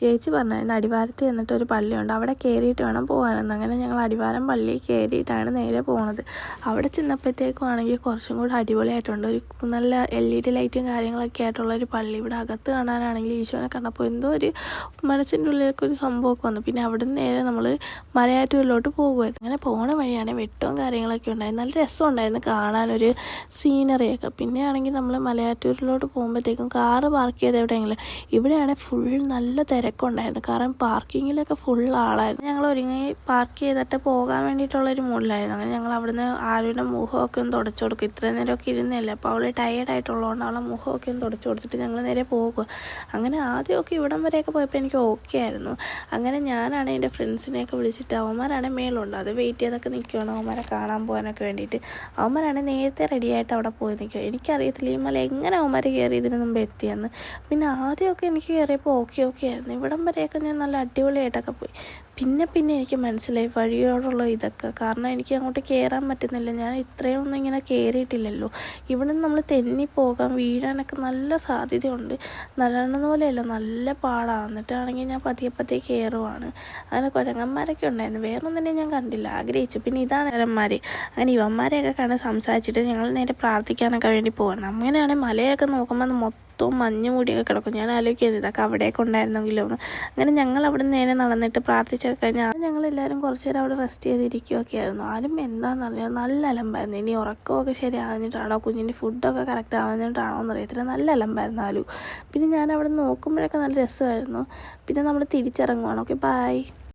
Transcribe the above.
ചേച്ചി പറഞ്ഞായിരുന്നു അടിവാരത്ത് ചെന്നിട്ട് ഒരു പള്ളിയുണ്ട്, അവിടെ കയറിയിട്ട് വേണം പോകാനെന്ന്. അങ്ങനെ ഞങ്ങൾ അടിവാരം പള്ളിയിൽ കയറിയിട്ടാണ് നേരെ പോകുന്നത്. അവിടെ ചെന്നപ്പോഴത്തേക്കും ആണെങ്കിൽ കുറച്ചും കൂടെ അടിപൊളിയായിട്ടുണ്ട്. ഒരു നല്ല LED ലൈറ്റും കാര്യങ്ങളൊക്കെ ആയിട്ടുള്ളൊരു പള്ളി. ഇവിടെ അകത്ത് കാണാനാണെങ്കിൽ ഈശോനെ കണ്ടപ്പോൾ എന്തോ ഒരു മനസ്സിൻ്റെ ഉള്ളിലേക്ക് ഒരു സംഭവമൊക്കെ വന്നു. പിന്നെ അവിടെ നിന്ന് നേരെ നമ്മൾ മലയാറ്റൂരിലോട്ട് പോകുമായിരുന്നു. അങ്ങനെ പോണ വഴിയാണ് വെട്ടവും കാര്യങ്ങളൊക്കെ ഉണ്ടായിരുന്നു. നല്ല രസമുണ്ടായിരുന്നു കാണാനൊരു സീനറിയൊക്കെ. പിന്നെ ആണെങ്കിൽ നമ്മൾ മലയാറ്റൂരിലോട്ട് പോകുമ്പോഴത്തേക്കും കാറ് പാർക്ക് ചെയ്ത് എവിടെയെങ്കിലും ഇവിടെയാണെങ്കിൽ ഫുൾ നല്ല തിരക്കുണ്ടായിരുന്നു. കാരണം പാർക്കിങ്ങിലൊക്കെ ഫുൾ ആളായിരുന്നു. ഞങ്ങൾ ഒരുങ്ങി പാർക്ക് ചെയ്തിട്ട് പോകാൻ വേണ്ടിയിട്ടുള്ളൊരു മൂഡിലായിരുന്നു. അങ്ങനെ ഞങ്ങൾ അവിടുന്ന് ആരുടെ മുഖമൊക്കെ ഒന്ന് തുടച്ചു കൊടുക്കും. ഇത്രയും നേരമൊക്കെ ഇരുന്നില്ല, അപ്പോൾ അവൾ ടയേർഡായിട്ടുള്ളതുകൊണ്ട് അവളെ മുഖമൊക്കെ ഒന്ന് തുടച്ചു കൊടുത്തിട്ട് ഞങ്ങൾ നേരെ പോകുക. അങ്ങനെ ആദ്യമൊക്കെ ഇവിടം വരെയൊക്കെ പോയപ്പോൾ എനിക്ക് ഓക്കെ ആയിരുന്നു. അങ്ങനെ ഞാനാണ് എൻ്റെ ഫ്രണ്ട്സിനെയൊക്കെ വിളിച്ചിട്ട്, അവന്മാരാണ് മേലുണ്ട്, അത് വെയിറ്റ് ചെയ്തൊക്കെ നിൽക്കുകയാണ് അവന്മാരെ കാണാൻ പോകാനൊക്കെ വേണ്ടിയിട്ട്. അവന്മാരാണ് നേരത്തെ റെഡിയായിട്ട് അവിടെ പോയി നിൽക്കുക. എനിക്കറിയത്തില്ല ഈ മല എങ്ങനെ അവന്മാർ കയറി ഇതിന് മുമ്പ് എത്തിയെന്ന്. പിന്നെ ആദ്യമൊക്കെ എനിക്ക് കയറിയപ്പോൾ ഓക്കെ ആയിരുന്നു. ഇവിടം വരെയൊക്കെ ഞാൻ നല്ല അടിപൊളിയായിട്ടൊക്കെ പോയി. പിന്നെ എനിക്ക് മനസ്സിലായി വഴിയോടുള്ള ഇതൊക്കെ. കാരണം എനിക്ക് അങ്ങോട്ട് കയറാൻ പറ്റുന്നില്ല. ഞാൻ ഇത്രയും ഒന്നും ഇങ്ങനെ കയറിയിട്ടില്ലല്ലോ. ഇവിടെ നിന്ന് നമ്മൾ തെന്നിപ്പോകാൻ വീഴാനൊക്കെ നല്ല സാധ്യതയുണ്ട്. നല്ലതെന്ന പോലെയല്ല, നല്ല പാടാണ്. എന്നിട്ടാണെങ്കിൽ ഞാൻ പതിയെ കയറുവാണ്. അങ്ങനെ കുരങ്ങന്മാരൊക്കെ ഉണ്ടായിരുന്നു. വേറൊന്നും തന്നെ ഞാൻ കണ്ടില്ല, ആഗ്രഹിച്ചു. പിന്നെ ഇതാണ് ഇവന്മാർ. അങ്ങനെ ഇവന്മാരെയൊക്കെ കണ്ട് സംസാരിച്ചിട്ട് ഞങ്ങൾ നേരെ പ്രാർത്ഥിക്കാനൊക്കെ വേണ്ടി പോകണം. അങ്ങനെയാണെങ്കിൽ മലയൊക്കെ നോക്കുമ്പോൾ മൊത്തം മഞ്ഞ് മൂടിയൊക്കെ കിടക്കും. ഞാൻ ആലോചിക്കുന്നത് ഇതൊക്കെ അവിടെയൊക്കെ ഉണ്ടായിരുന്നെങ്കിലോ എന്ന്. അങ്ങനെ ഞങ്ങൾ അവിടെ നിന്ന് നേരെ നടന്നിട്ട് പ്രാർത്ഥിച്ചൊക്കെ കഴിഞ്ഞാൽ ഞങ്ങളെല്ലാവരും കുറച്ച് നേരം അവിടെ റെസ്റ്റ് ചെയ്തിരിക്കുകയൊക്കെ ആയിരുന്നു. ആരും എന്താണെന്നറിയാം, നല്ല അലമ്പായിരുന്നു. ഇനി ഉറക്കമൊക്കെ ശരിയാകുന്നിട്ടാണോ, കുഞ്ഞിൻ്റെ ഫുഡൊക്കെ കറക്റ്റ് ആവുന്നിട്ടാണോ എന്നറിയത്തില്ല, നല്ല അലമ്പായിരുന്നു ആലു. പിന്നെ ഞാൻ അവിടെ നോക്കുമ്പോഴൊക്കെ നല്ല രസമായിരുന്നു. പിന്നെ നമ്മൾ തിരിച്ചിറങ്ങുവാണ്. Okay, by.